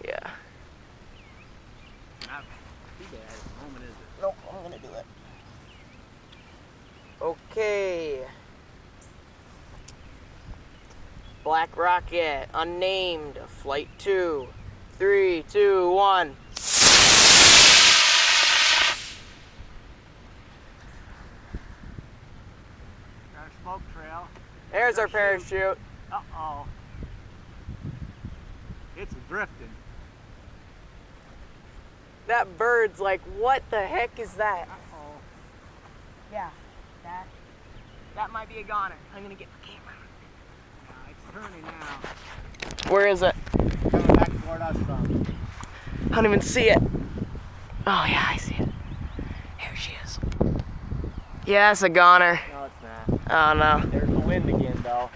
Yeah. Not too bad at the moment, is it? Nope, I'm gonna do it. Okay. Black Rocket, unnamed, flight 2. 3, 2, 1. Our smoke trail. There's our parachute. Uh-oh. It's drifting. That bird's like, what the heck is that? Uh-oh. Yeah, that might be a goner. I'm gonna get my camera. Yeah, it's turning now. Where is it? Coming back toward us from. I don't even see it. Oh yeah, I see it. Here she is. Yeah, it's a goner. No, it's not. Oh no. There's the wind again, though.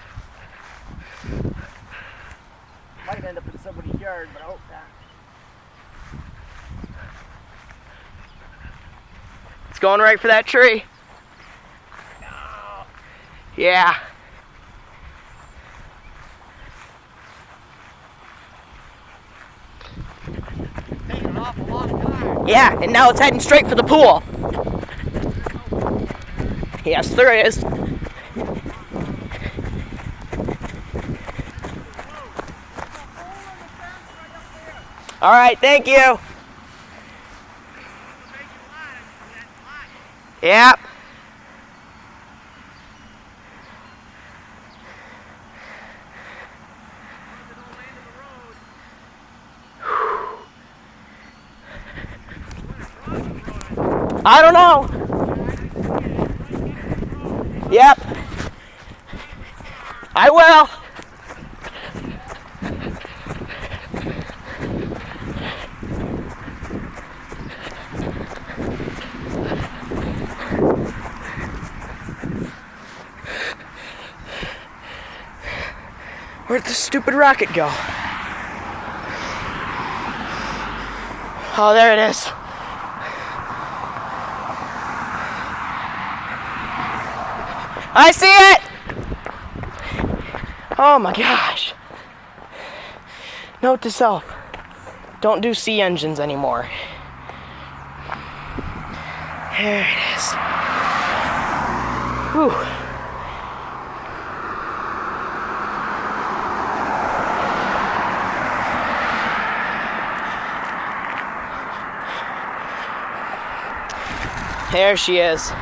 Might end up in somebody's yard, but I hope not. It's going right for that tree. No. Yeah. Taking an awful lot of time. Yeah, and now it's heading straight for the pool. Yes, there is. All right, thank you. Yep. I don't know. Yep. I will. Where'd the stupid rocket go? Oh, there it is. I see it! Oh my gosh. Note to self, don't do sea engines anymore. There it is. Whew. There she is.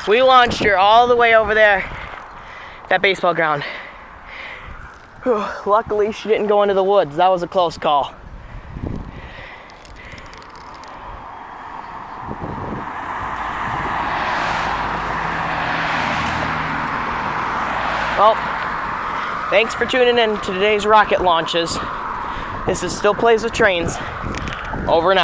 We launched her all the way over there, that baseball ground. Whew, luckily, she didn't go into the woods. That was a close call. Well, thanks for tuning in to today's rocket launches. This is Still Plays with Trains. Over and out.